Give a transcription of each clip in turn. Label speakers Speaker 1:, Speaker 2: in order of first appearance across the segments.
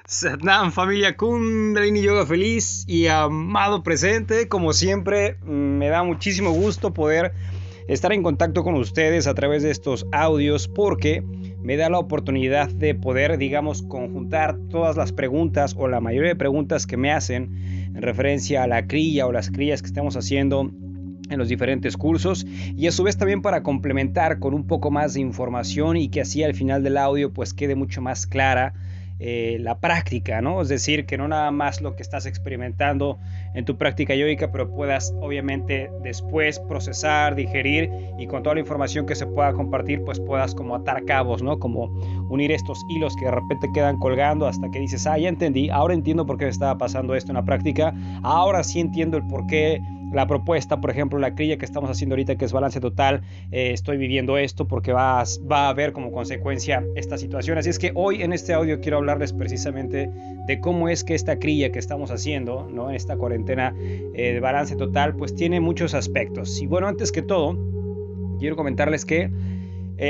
Speaker 1: Satnam, familia Kundalini Yoga feliz y amado presente. Como siempre, me da muchísimo gusto poder estar en contacto con ustedes a través de estos audios porque me da la oportunidad de poder, digamos, conjuntar todas las preguntas o la mayoría de preguntas que me hacen en referencia a la cría o las crías que estamos haciendo en los diferentes cursos, y a su vez también para complementar con un poco más de información y que así al final del audio pues quede mucho más clara la práctica, ¿no? Es decir, que no nada más lo que estás experimentando en tu práctica yógica, pero puedas obviamente después procesar, digerir, y con toda la información que se pueda compartir pues puedas como atar cabos, ¿no? Como unir estos hilos que de repente quedan colgando hasta que dices, ya entendí, ahora entiendo por qué me estaba pasando esto en la práctica, ahora sí entiendo el por qué la propuesta, por ejemplo, la cría que estamos haciendo ahorita, que es balance total, estoy viviendo esto porque va a haber como consecuencia esta situación. Así es que hoy en este audio quiero hablarles precisamente de cómo es que esta cría que estamos haciendo, ¿no?, en esta cuarentena de balance total, pues tiene muchos aspectos. Y bueno, antes que todo, quiero comentarles que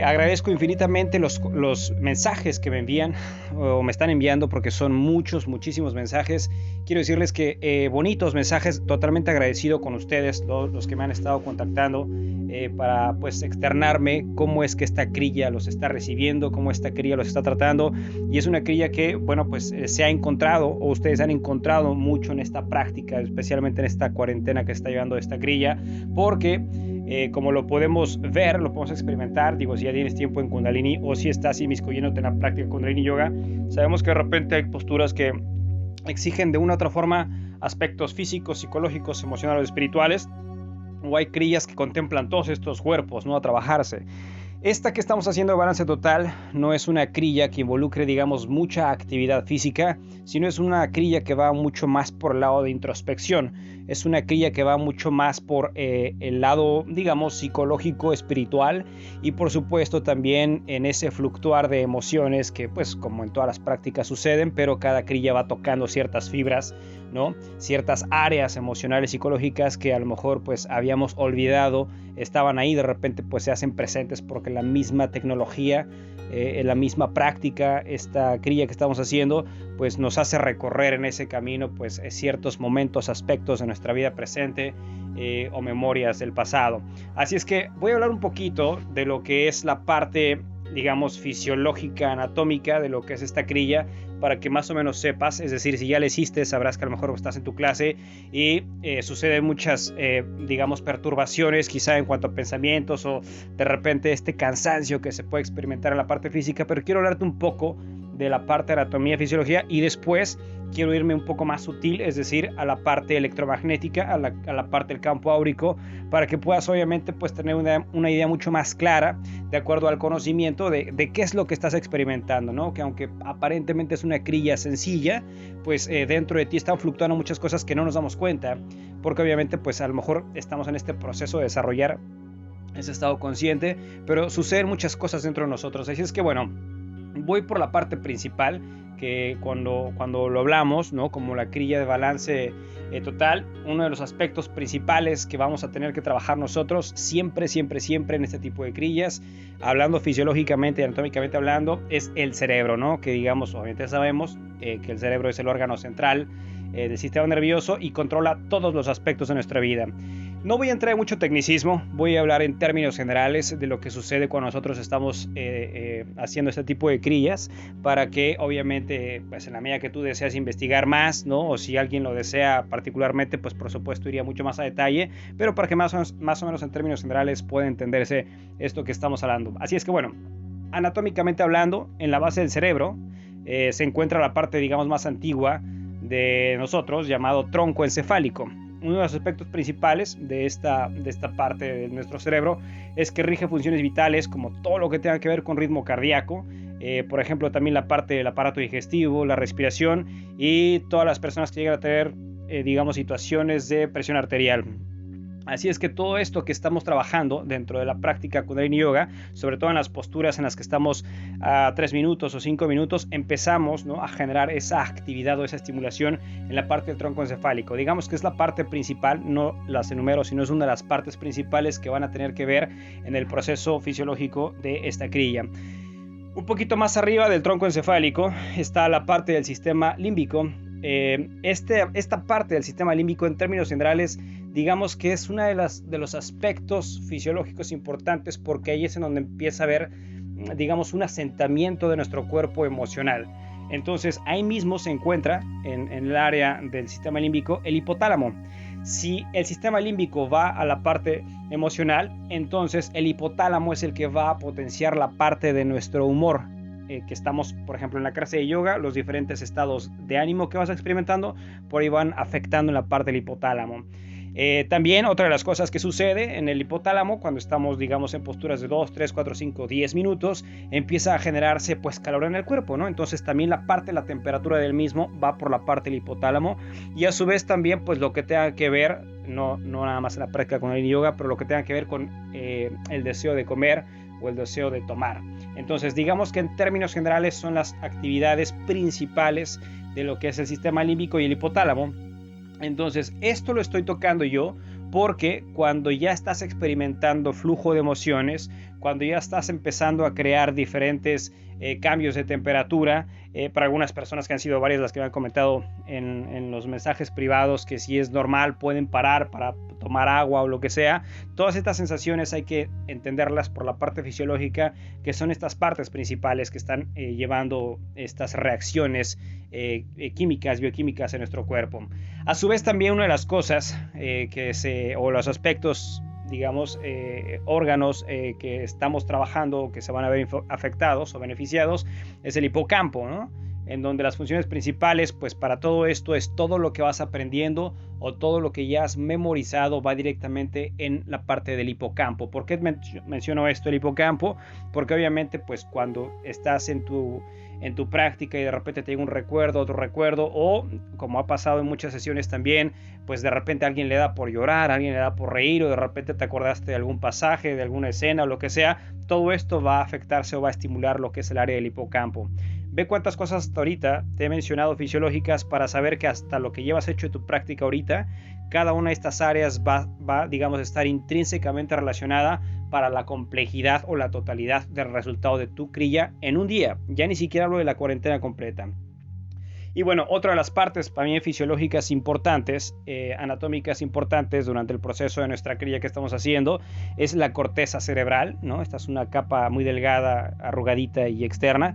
Speaker 1: agradezco infinitamente los mensajes que me envían o me están enviando, porque son muchísimos mensajes. Quiero decirles que bonitos mensajes, totalmente agradecido con ustedes, los que me han estado contactando para pues externarme cómo es que esta cría los está recibiendo, cómo esta cría los está tratando. Y es una cría que, bueno, pues se ha encontrado, o ustedes han encontrado mucho en esta práctica, especialmente en esta cuarentena que está llevando esta cría, porque como lo podemos ver, lo podemos experimentar, digo, si ya tienes tiempo en Kundalini o si estás inmiscuyéndote en la práctica Kundalini Yoga, sabemos que de repente hay posturas que exigen de una u otra forma aspectos físicos, psicológicos, emocionales, espirituales, o hay crías que contemplan todos estos cuerpos, ¿no?, a trabajarse. Esta que estamos haciendo de balance total no es una cría que involucre, digamos, mucha actividad física, sino es una cría que va mucho más por el lado de introspección. Es una cría que va mucho más por el lado, digamos, psicológico, espiritual, y por supuesto también en ese fluctuar de emociones que, pues, como en todas las prácticas suceden, pero cada cría va tocando ciertas fibras, ¿no?, ciertas áreas emocionales, psicológicas que a lo mejor pues habíamos olvidado, estaban ahí, de repente pues se hacen presentes porque la misma tecnología, la misma práctica, esta cría que estamos haciendo pues nos hace recorrer en ese camino pues ciertos momentos, aspectos de nuestra vida presente o memorias del pasado. Así es que voy a hablar un poquito de lo que es la parte, digamos, fisiológica, anatómica de lo que es esta cría, para que más o menos sepas. Es decir, si ya le hiciste, sabrás que a lo mejor estás en tu clase y suceden muchas, digamos, perturbaciones quizá en cuanto a pensamientos, o de repente este cansancio que se puede experimentar en la parte física, pero quiero hablarte un poco de la parte de anatomía y fisiología, y después quiero irme un poco más sutil, es decir, a la parte electromagnética, a la parte del campo áurico, para que puedas obviamente pues tener una idea mucho más clara de acuerdo al conocimiento de qué es lo que estás experimentando, ¿no? Que aunque aparentemente es una cría sencilla, pues dentro de ti están fluctuando muchas cosas que no nos damos cuenta, porque obviamente pues a lo mejor estamos en este proceso de desarrollar ese estado consciente, pero suceden muchas cosas dentro de nosotros. Así es que bueno, voy por la parte principal, que cuando lo hablamos, ¿no?, como la cría de balance total, uno de los aspectos principales que vamos a tener que trabajar nosotros siempre en este tipo de crillas, hablando fisiológicamente y anatómicamente hablando, es el cerebro, ¿no? Que digamos, obviamente sabemos que el cerebro es el órgano central del sistema nervioso y controla todos los aspectos de nuestra vida. No voy a entrar en mucho tecnicismo, voy a hablar en términos generales de lo que sucede cuando nosotros estamos haciendo este tipo de crillas, para que obviamente pues en la medida que tú deseas investigar más, ¿no?, o si alguien lo desea particularmente, pues por supuesto iría mucho más a detalle, pero para que más o menos en términos generales pueda entenderse esto que estamos hablando. Así es que bueno, anatómicamente hablando, en la base del cerebro se encuentra la parte, digamos, más antigua de nosotros, llamado tronco encefálico. Uno de los aspectos principales de esta parte de nuestro cerebro es que rige funciones vitales como todo lo que tenga que ver con ritmo cardíaco, por ejemplo también la parte del aparato digestivo, la respiración, y todas las personas que llegan a tener digamos situaciones de presión arterial. Así es que todo esto que estamos trabajando dentro de la práctica Kundalini Yoga, sobre todo en las posturas en las que estamos a 3 minutos o 5 minutos, empezamos, ¿no?, a generar esa actividad o esa estimulación en la parte del tronco encefálico. Digamos que es la parte principal, no las enumero, sino es una de las partes principales que van a tener que ver en el proceso fisiológico de esta cría. Un poquito más arriba del tronco encefálico está la parte del sistema límbico. Esta parte del sistema límbico, en términos generales, digamos que es uno de los aspectos fisiológicos importantes, porque ahí es en donde empieza a haber, digamos, un asentamiento de nuestro cuerpo emocional. Entonces ahí mismo se encuentra en el área del sistema límbico el hipotálamo. Si el sistema límbico va a la parte emocional, entonces el hipotálamo es el que va a potenciar la parte de nuestro humor, que estamos, por ejemplo, en la clase de yoga, los diferentes estados de ánimo que vas experimentando, por ahí van afectando en la parte del hipotálamo. También otra de las cosas que sucede en el hipotálamo, cuando estamos, digamos, en posturas de 2, 3, 4, 5, 10 minutos, empieza a generarse pues calor en el cuerpo, ¿no? Entonces también la temperatura del mismo va por la parte del hipotálamo, y a su vez también pues lo que tenga que ver, no nada más en la práctica con el yoga, pero lo que tenga que ver con el deseo de comer o el deseo de tomar. Entonces digamos que en términos generales son las actividades principales de lo que es el sistema límbico y el hipotálamo. Entonces esto lo estoy tocando yo porque cuando ya estás experimentando flujo de emociones, cuando ya estás empezando a crear diferentes cambios de temperatura, para algunas personas, que han sido varias las que me han comentado en los mensajes privados, que si es normal pueden parar para tomar agua o lo que sea, todas estas sensaciones hay que entenderlas por la parte fisiológica, que son estas partes principales que están llevando estas reacciones químicas, bioquímicas en nuestro cuerpo. A su vez también una de las cosas o los aspectos, digamos, órganos que estamos trabajando, que se van a ver afectados o beneficiados, es el hipocampo, ¿no? En donde las funciones principales, pues para todo esto, es todo lo que vas aprendiendo o todo lo que ya has memorizado va directamente en la parte del hipocampo. ¿Por qué menciono esto, el hipocampo? Porque obviamente pues cuando estás en tu práctica y de repente te llega un recuerdo, otro recuerdo, o como ha pasado en muchas sesiones también, pues de repente a alguien le da por llorar, a alguien le da por reír, o de repente te acordaste de algún pasaje, de alguna escena o lo que sea, todo esto va a afectarse o va a estimular lo que es el área del hipocampo. Ve cuántas cosas hasta ahorita te he mencionado fisiológicas para saber que hasta lo que llevas hecho en tu práctica ahorita, cada una de estas áreas va digamos, a estar intrínsecamente relacionada para la complejidad o la totalidad del resultado de tu crilla en un día. Ya ni siquiera hablo de la cuarentena completa. Y bueno, otra de las partes también fisiológicas importantes, anatómicas importantes durante el proceso de nuestra crilla que estamos haciendo, es la corteza cerebral, ¿no? Esta es una capa muy delgada, arrugadita y externa.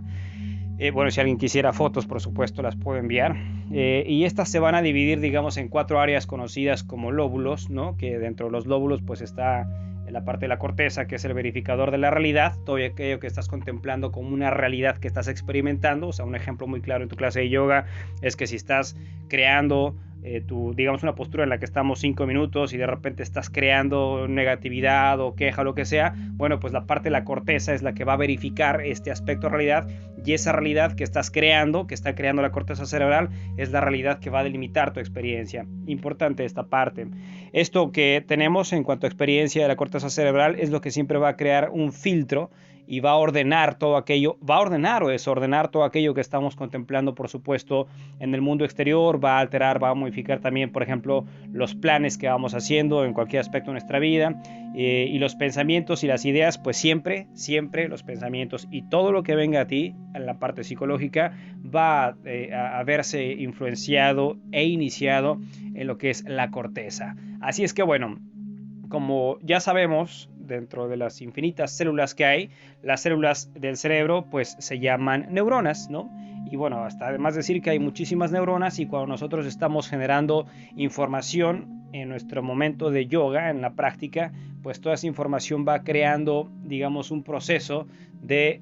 Speaker 1: Bueno, si alguien quisiera fotos, por supuesto, las puedo enviar. Y estas se van a dividir, digamos, en 4 áreas conocidas como lóbulos, ¿no? Que dentro de los lóbulos pues está la parte de la corteza, que es el verificador de la realidad, todo aquello que estás contemplando como una realidad que estás experimentando. O sea, un ejemplo muy claro en tu clase de yoga es que si estás creando digamos, una postura en la que estamos 5 minutos y de repente estás creando negatividad o queja, lo que sea, bueno, pues la parte de la corteza es la que va a verificar este aspecto de realidad, y esa realidad que estás creando, que está creando la corteza cerebral, es la realidad que va a delimitar tu experiencia. Importante esta parte. Esto que tenemos en cuanto a experiencia de la corteza cerebral es lo que siempre va a crear un filtro y va a ordenar todo aquello, va a ordenar o desordenar todo aquello que estamos contemplando, por supuesto, en el mundo exterior, va a alterar, va a modificar también, por ejemplo, los planes que vamos haciendo en cualquier aspecto de nuestra vida, y los pensamientos y las ideas, pues siempre los pensamientos y todo lo que venga a ti en la parte psicológica va a verse influenciado e iniciado en lo que es la corteza. Así es que bueno, como ya sabemos, dentro de las infinitas células que hay, las células del cerebro pues se llaman neuronas, ¿no? Y bueno, hasta además decir que hay muchísimas neuronas, y cuando nosotros estamos generando información en nuestro momento de yoga, en la práctica, pues toda esa información va creando, digamos, un proceso de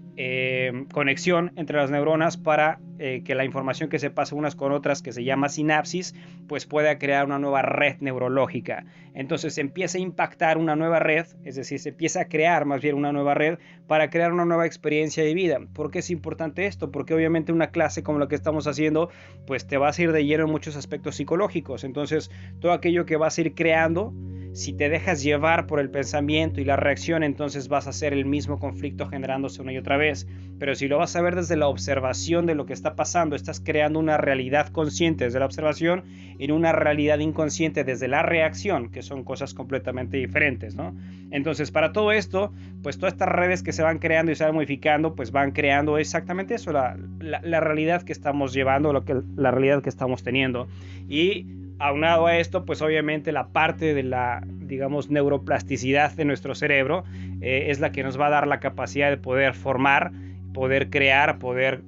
Speaker 1: conexión entre las neuronas para que la información que se pasa unas con otras, que se llama sinapsis, pues pueda crear una nueva red neurológica. Entonces se empieza a impactar una nueva red, es decir, se empieza a crear más bien una nueva red para crear una nueva experiencia de vida. ¿Por qué es importante esto? Porque obviamente una clase como la que estamos haciendo, pues te vas a ir de lleno en muchos aspectos psicológicos. Entonces todo aquello que vas a ir creando Si te dejas llevar por el pensamiento y la reacción, entonces vas a hacer el mismo conflicto generándose una y otra vez. Pero si lo vas a ver desde la observación de lo que está pasando, estás creando una realidad consciente desde la observación y una realidad inconsciente desde la reacción, que son cosas completamente diferentes, ¿no? Entonces, para todo esto, pues todas estas redes que se van creando y se van modificando, pues van creando exactamente eso, la realidad que estamos llevando, la realidad que estamos teniendo. Y aunado a esto, pues obviamente la parte de la, digamos, neuroplasticidad de nuestro cerebro es la que nos va a dar la capacidad de poder formar, poder crear, poder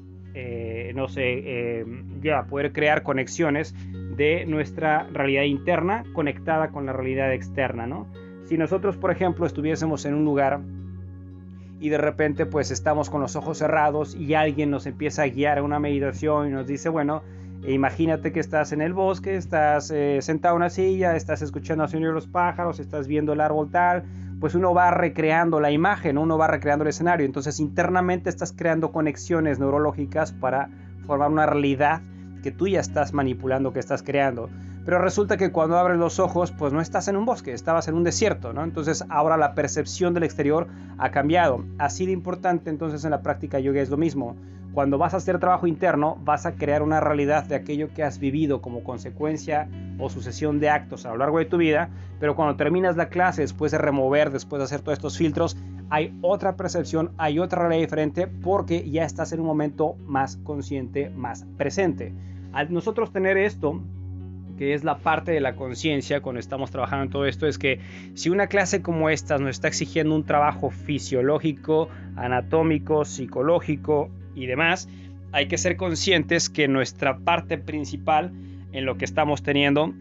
Speaker 1: poder crear conexiones de nuestra realidad interna conectada con la realidad externa, ¿no? Si nosotros, por ejemplo, estuviésemos en un lugar y de repente pues estamos con los ojos cerrados y alguien nos empieza a guiar a una meditación y nos dice, bueno, imagínate que estás en el bosque, estás sentado en una silla, estás escuchando el sonido de los pájaros, estás viendo el árbol tal, pues uno va recreando la imagen, uno va recreando el escenario. Entonces internamente estás creando conexiones neurológicas para formar una realidad que tú ya estás manipulando, que estás creando. Pero resulta que cuando abres los ojos, pues no estás en un bosque, estabas en un desierto, ¿no? Entonces ahora la percepción del exterior ha cambiado. Así de importante entonces en la práctica yoga es lo mismo. Cuando vas a hacer trabajo interno, vas a crear una realidad de aquello que has vivido como consecuencia o sucesión de actos a lo largo de tu vida, pero cuando terminas la clase, después de remover, después de hacer todos estos filtros, hay otra percepción, hay otra realidad diferente porque ya estás en un momento más consciente, más presente. Al nosotros tener esto, que es la parte de la conciencia cuando estamos trabajando en todo esto, es que si una clase como esta nos está exigiendo un trabajo fisiológico, anatómico, psicológico y demás, hay que ser conscientes que nuestra parte principal en lo que estamos teniendo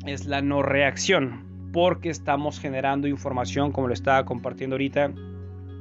Speaker 1: es la no reacción, porque estamos generando información, como lo estaba compartiendo ahorita,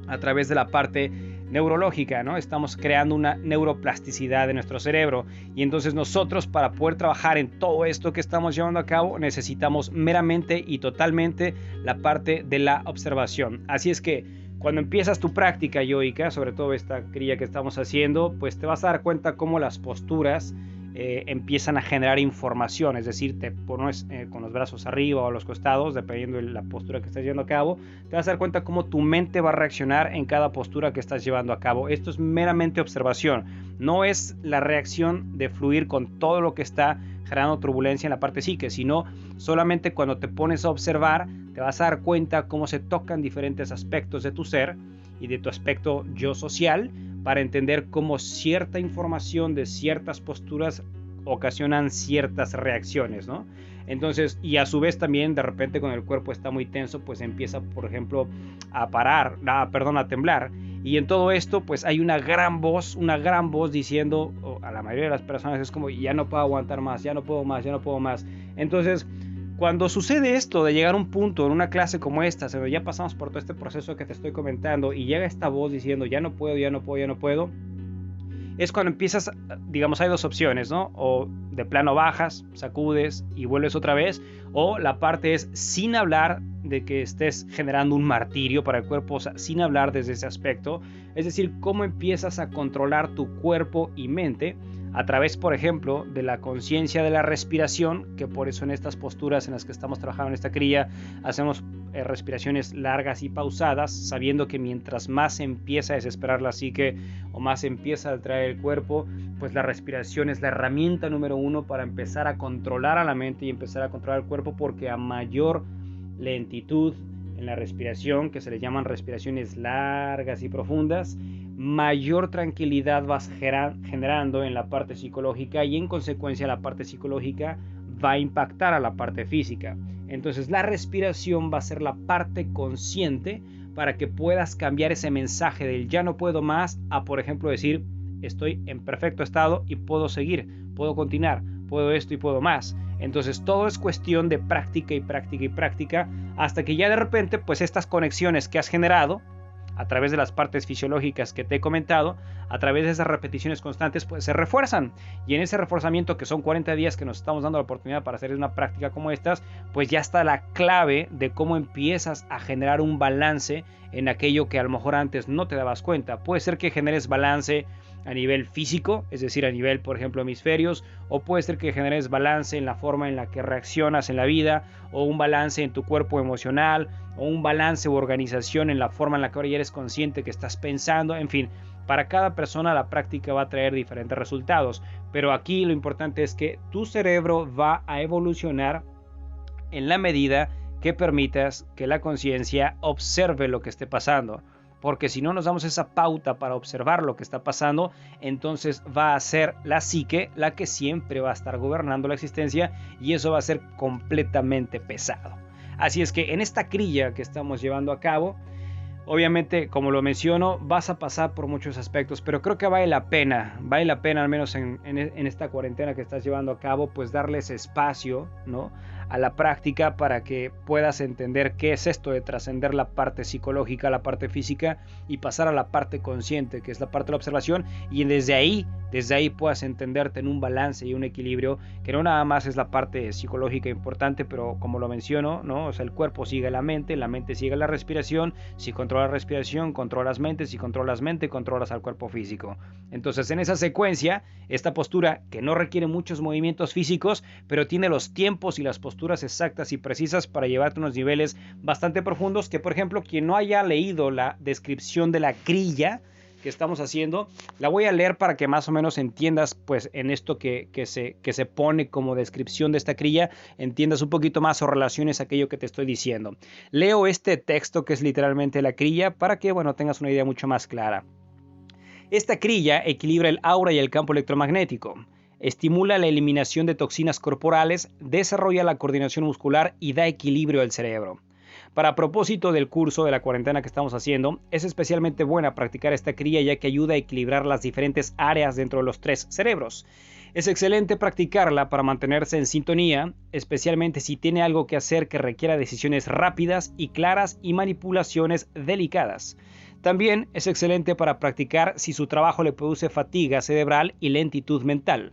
Speaker 1: a través de la parte neurológica, ¿no? Estamos creando una neuroplasticidad de nuestro cerebro y entonces nosotros, para poder trabajar en todo esto que estamos llevando a cabo, necesitamos meramente y totalmente la parte de la observación. Así es que cuando empiezas tu práctica yoica, sobre todo esta cría que estamos haciendo, pues te vas a dar cuenta cómo las posturas empiezan a generar información, es decir, te pones con los brazos arriba o a los costados, dependiendo de la postura que estás llevando a cabo, te vas a dar cuenta cómo tu mente va a reaccionar en cada postura que estás llevando a cabo. Esto es meramente observación, no es la reacción de fluir con todo lo que está generando turbulencia en la parte psique, sino solamente cuando te pones a observar, te vas a dar cuenta cómo se tocan diferentes aspectos de tu ser y de tu aspecto yo social, para entender cómo cierta información de ciertas posturas ocasionan ciertas reacciones, ¿no? Entonces, y a su vez también de repente cuando el cuerpo está muy tenso, pues empieza, por ejemplo, a temblar. Y en todo esto, pues hay una gran voz diciendo, a la mayoría de las personas es como, ya no puedo aguantar más, ya no puedo más, ya no puedo más. Entonces, cuando sucede esto de llegar a un punto en una clase como esta, donde ya pasamos por todo este proceso que te estoy comentando y llega esta voz diciendo ya no puedo, ya no puedo, ya no puedo, es cuando empiezas, digamos, hay dos opciones, ¿no? O de plano bajas, sacudes y vuelves otra vez, o la parte es sin hablar de que estés generando un martirio para el cuerpo, o sea, sin hablar desde ese aspecto, es decir, cómo empiezas a controlar tu cuerpo y mente a través, por ejemplo, de la conciencia de la respiración, que por eso en estas posturas en las que estamos trabajando en esta cría, hacemos respiraciones largas y pausadas, sabiendo que mientras más empieza a desesperar la psique o más empieza a atraer el cuerpo, pues la respiración es la herramienta número uno para empezar a controlar a la mente y empezar a controlar el cuerpo, porque a mayor lentitud en la respiración, que se le llaman respiraciones largas y profundas, mayor tranquilidad vas generando en la parte psicológica y en consecuencia la parte psicológica va a impactar a la parte física. Entonces la respiración va a ser la parte consciente para que puedas cambiar ese mensaje del ya no puedo más a, por ejemplo, decir estoy en perfecto estado y puedo seguir, puedo continuar, puedo esto y puedo más. Entonces todo es cuestión de práctica y práctica y práctica hasta que ya de repente pues estas conexiones que has generado a través de las partes fisiológicas que te he comentado, a través de esas repeticiones constantes, pues se refuerzan. Y en ese reforzamiento, que son 40 días que nos estamos dando la oportunidad para hacer una práctica como estas, pues ya está la clave de cómo empiezas a generar un balance en aquello que a lo mejor antes no te dabas cuenta. Puede ser que generes balance a nivel físico, es decir, a nivel, por ejemplo, hemisferios, o puede ser que generes balance en la forma en la que reaccionas en la vida, o un balance en tu cuerpo emocional, o un balance u organización en la forma en la que ahora ya eres consciente que estás pensando, en fin. Para cada persona la práctica va a traer diferentes resultados, pero aquí lo importante es que tu cerebro va a evolucionar en la medida que permitas que la conciencia observe lo que esté pasando. Porque si no nos damos esa pauta para observar lo que está pasando, entonces va a ser la psique la que siempre va a estar gobernando la existencia y eso va a ser completamente pesado. Así es que en esta crilla que estamos llevando a cabo, obviamente, como lo menciono, vas a pasar por muchos aspectos, pero creo que vale la pena al menos en esta cuarentena que estás llevando a cabo, pues darles espacio, ¿no?, a la práctica para que puedas entender qué es esto de trascender la parte psicológica, la parte física y pasar a la parte consciente, que es la parte de la observación, y desde ahí puedas entenderte en un balance y un equilibrio, que no nada más es la parte psicológica importante, pero como lo menciono, ¿no?, o sea, el cuerpo sigue la mente sigue la respiración. Si controlas la respiración, controlas mente, si controlas mente, controlas al cuerpo físico. Entonces, en esa secuencia, esta postura que no requiere muchos movimientos físicos, pero tiene los tiempos y las posturas exactas y precisas para llevarte a unos niveles bastante profundos, que por ejemplo, quien no haya leído la descripción de la crilla que estamos haciendo, la voy a leer para que más o menos entiendas, pues en esto que se pone como descripción de esta crilla, entiendas un poquito más o relaciones aquello que te estoy diciendo. Leo este texto que es literalmente la crilla para que, bueno, tengas una idea mucho más clara. Esta crilla equilibra el aura y el campo electromagnético, estimula la eliminación de toxinas corporales, desarrolla la coordinación muscular y da equilibrio al cerebro. Para propósito del curso de la cuarentena que estamos haciendo, es especialmente buena practicar esta crilla ya que ayuda a equilibrar las diferentes áreas dentro de los 3 cerebros. Es excelente practicarla para mantenerse en sintonía, especialmente si tiene algo que hacer que requiera decisiones rápidas y claras y manipulaciones delicadas. También es excelente para practicar si su trabajo le produce fatiga cerebral y lentitud mental.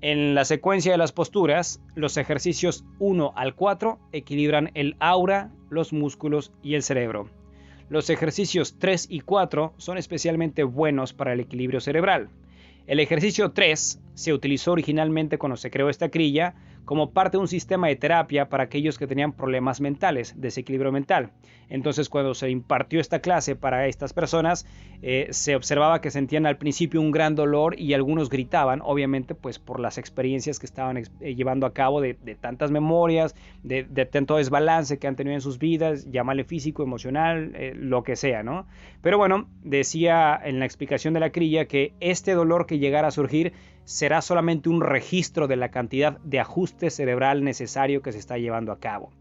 Speaker 1: En la secuencia de las posturas, los ejercicios 1 al 4 equilibran el aura, los músculos y el cerebro. Los ejercicios 3 y 4 son especialmente buenos para el equilibrio cerebral. El ejercicio 3 se utilizó originalmente cuando se creó esta crilla como parte de un sistema de terapia para aquellos que tenían problemas mentales, desequilibrio mental. Entonces, cuando se impartió esta clase para estas personas, se observaba que sentían al principio un gran dolor y algunos gritaban, obviamente, pues por las experiencias que estaban llevando a cabo de tantas memorias, de tanto desbalance que han tenido en sus vidas, llámale físico, emocional, lo que sea, ¿no? Pero bueno, decía en la explicación de la crilla que este dolor que llegara a surgir será solamente un registro de la cantidad de ajuste cerebral necesario que se está llevando a cabo.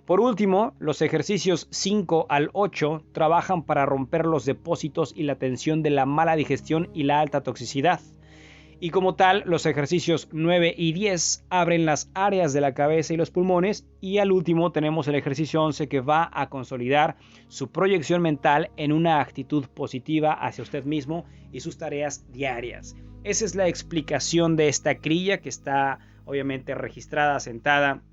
Speaker 1: Por último, los ejercicios 5 al 8 trabajan para romper los depósitos y la tensión de la mala digestión y la alta toxicidad. Y como tal, los ejercicios 9 y 10 abren las áreas de la cabeza y los pulmones. Y al último tenemos el ejercicio 11 que va a consolidar su proyección mental en una actitud positiva hacia usted mismo y sus tareas diarias. Esa es la explicación de esta crilla que está obviamente registrada, sentada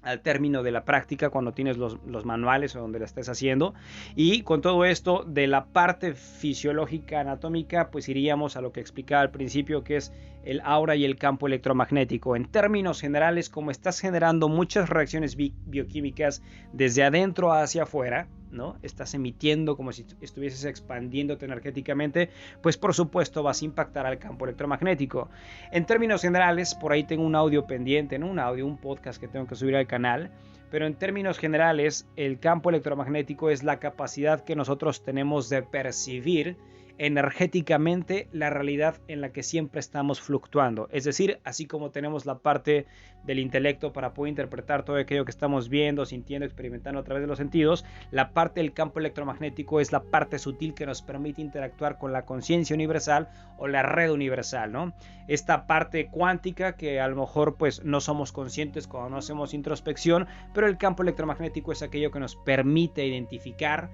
Speaker 1: al término de la práctica cuando tienes los manuales o donde la estés haciendo. Y con todo esto de la parte fisiológica anatómica, pues iríamos a lo que explicaba al principio, que es el aura y el campo electromagnético. En términos generales, como estás generando muchas reacciones bioquímicas desde adentro hacia afuera, ¿no? Estás emitiendo como si estuvieses expandiéndote energéticamente, pues por supuesto vas a impactar al campo electromagnético. En términos generales, por ahí tengo un audio pendiente, ¿no? Un podcast que tengo que subir al canal, pero en términos generales, el campo electromagnético es la capacidad que nosotros tenemos de percibir energéticamente la realidad en la que siempre estamos fluctuando. Es decir, así como tenemos la parte del intelecto para poder interpretar todo aquello que estamos viendo, sintiendo, experimentando a través de los sentidos, la parte del campo electromagnético es la parte sutil que nos permite interactuar con la conciencia universal o la red universal, ¿no? Esta parte cuántica que a lo mejor pues no somos conscientes cuando no hacemos introspección, pero el campo electromagnético es aquello que nos permite identificar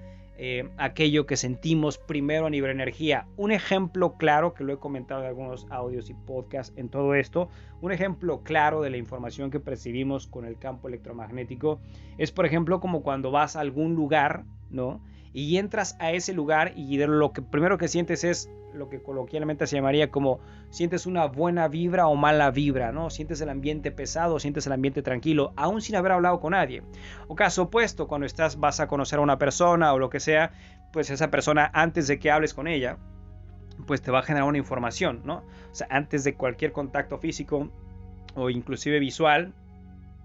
Speaker 1: aquello que sentimos primero a nivel energía. Un ejemplo claro, que lo he comentado en algunos audios y podcasts en todo esto, un ejemplo claro de la información que percibimos con el campo electromagnético es, por ejemplo, como cuando vas a algún lugar, ¿no? Y entras a ese lugar y de lo que primero que sientes es lo que coloquialmente se llamaría como sientes una buena vibra o mala vibra, ¿no? Sientes el ambiente pesado, sientes el ambiente tranquilo, aún sin haber hablado con nadie. O caso opuesto, cuando vas a conocer a una persona o lo que sea, pues esa persona, antes de que hables con ella, pues te va a generar una información, ¿no? O sea, antes de cualquier contacto físico o inclusive visual,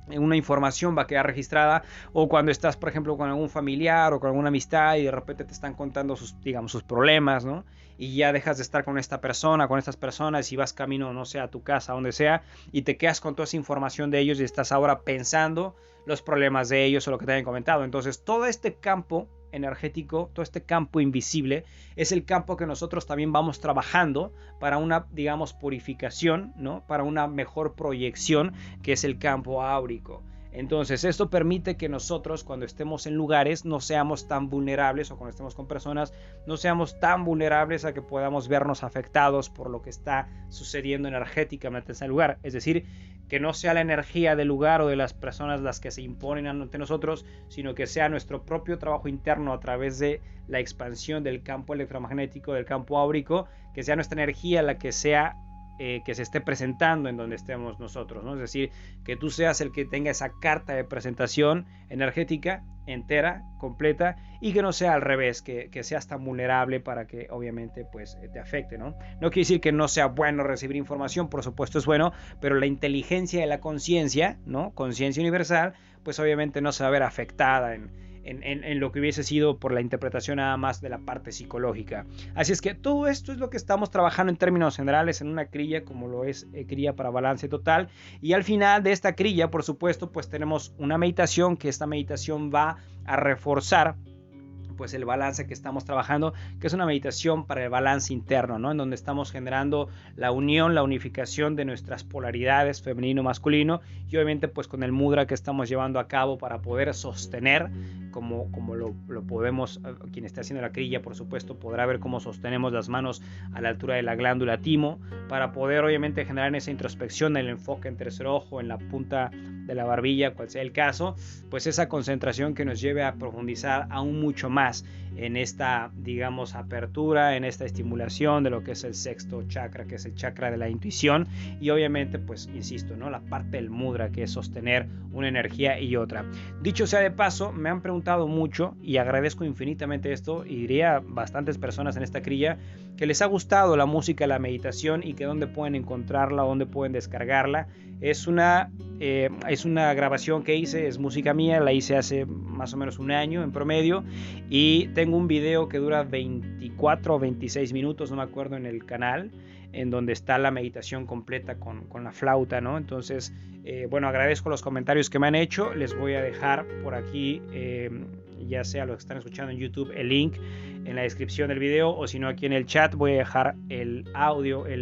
Speaker 1: una información va a quedar registrada. O cuando estás, por ejemplo, con algún familiar o con alguna amistad y de repente te están contando sus, digamos, sus problemas, ¿no? Y ya dejas de estar con esta persona, con estas personas y vas camino, no sé, a tu casa, a donde sea, y te quedas con toda esa información de ellos y estás ahora pensando los problemas de ellos o lo que te hayan comentado. Entonces, todo este campo energético, todo este campo invisible, es el campo que nosotros también vamos trabajando para una, digamos, purificación, ¿no? Para una mejor proyección, que es el campo áurico. Entonces, esto permite que nosotros, cuando estemos en lugares, no seamos tan vulnerables, o cuando estemos con personas, no seamos tan vulnerables a que podamos vernos afectados por lo que está sucediendo energéticamente en ese lugar. Es decir, que no sea la energía del lugar o de las personas las que se imponen ante nosotros, sino que sea nuestro propio trabajo interno a través de la expansión del campo electromagnético, del campo áurico, que sea nuestra energía la que sea que se esté presentando en donde estemos nosotros, ¿no? Es decir, que tú seas el que tenga esa carta de presentación energética entera, completa, y que no sea al revés, que seas tan vulnerable para que obviamente pues te afecte, ¿no? No quiere decir que no sea bueno recibir información, por supuesto es bueno, pero la inteligencia de la conciencia, ¿no? Conciencia universal, pues obviamente no se va a ver afectada en lo que hubiese sido por la interpretación nada más de la parte psicológica. Así es que todo esto es lo que estamos trabajando en términos generales en una crilla, como lo es crilla para balance total. Y al final de esta crilla, por supuesto, pues tenemos una meditación, que esta meditación va a reforzar pues el balance que estamos trabajando, que es una meditación para el balance interno, ¿no? En donde estamos generando la unión, la unificación de nuestras polaridades femenino-masculino, y obviamente pues con el mudra que estamos llevando a cabo para poder sostener, como lo podemos, quien esté haciendo la crilla por supuesto podrá ver cómo sostenemos las manos a la altura de la glándula timo, para poder obviamente generar esa introspección, el enfoque en tercer ojo, en la punta de la barbilla, cual sea el caso, pues esa concentración que nos lleve a profundizar aún mucho más en esta, digamos, apertura, en esta estimulación de lo que es el sexto chakra, que es el chakra de la intuición, y obviamente, pues, insisto, ¿no? La parte del mudra, que es sostener una energía y otra. Dicho sea de paso, me han preguntado mucho, y agradezco infinitamente esto, y diría bastantes personas en esta crilla, que les ha gustado la música, la meditación, y que dónde pueden encontrarla, dónde pueden descargarla. Es una grabación que hice, es música mía, la hice hace más o menos un año en promedio, y tengo un video que dura 24 o 26 minutos, no me acuerdo, en el canal, en donde está la meditación completa con la flauta, ¿no? Entonces, bueno, agradezco los comentarios que me han hecho. Les voy a dejar por aquí, ya sea los que están escuchando en YouTube, el link en la descripción del video, o si no aquí en el chat voy a dejar el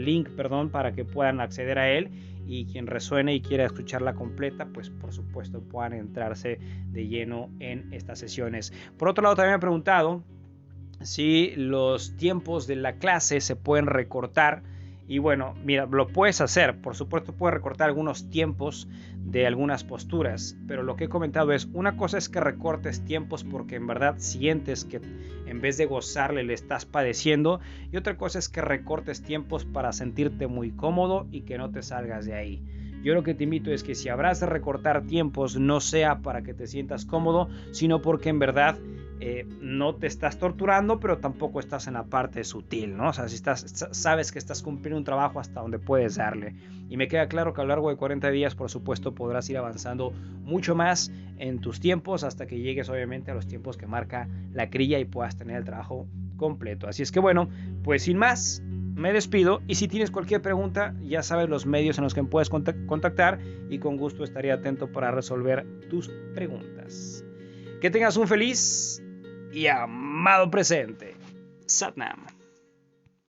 Speaker 1: link, para que puedan acceder a él, y quien resuene y quiera escucharla completa, pues por supuesto puedan entrarse de lleno en estas sesiones. Por otro lado, también me han preguntado si los tiempos de la clase se pueden recortar. Y bueno, mira, lo puedes hacer, por supuesto puedes recortar algunos tiempos de algunas posturas, pero lo que he comentado es, una cosa es que recortes tiempos porque en verdad sientes que en vez de gozarle le estás padeciendo, y otra cosa es que recortes tiempos para sentirte muy cómodo y que no te salgas de ahí. Yo lo que te invito es que si habrás de recortar tiempos, no sea para que te sientas cómodo, sino porque en verdad no te estás torturando, pero tampoco estás en la parte sutil, ¿no? O sea, si sabes que estás cumpliendo un trabajo hasta donde puedes darle. Y me queda claro que a lo largo de 40 días, por supuesto, podrás ir avanzando mucho más en tus tiempos hasta que llegues, obviamente, a los tiempos que marca la crilla y puedas tener el trabajo completo. Así es que bueno, pues sin más, me despido, y si tienes cualquier pregunta, ya sabes los medios en los que me puedes contactar, y con gusto estaré atento para resolver tus preguntas. Que tengas un feliz y amado presente. Satnam.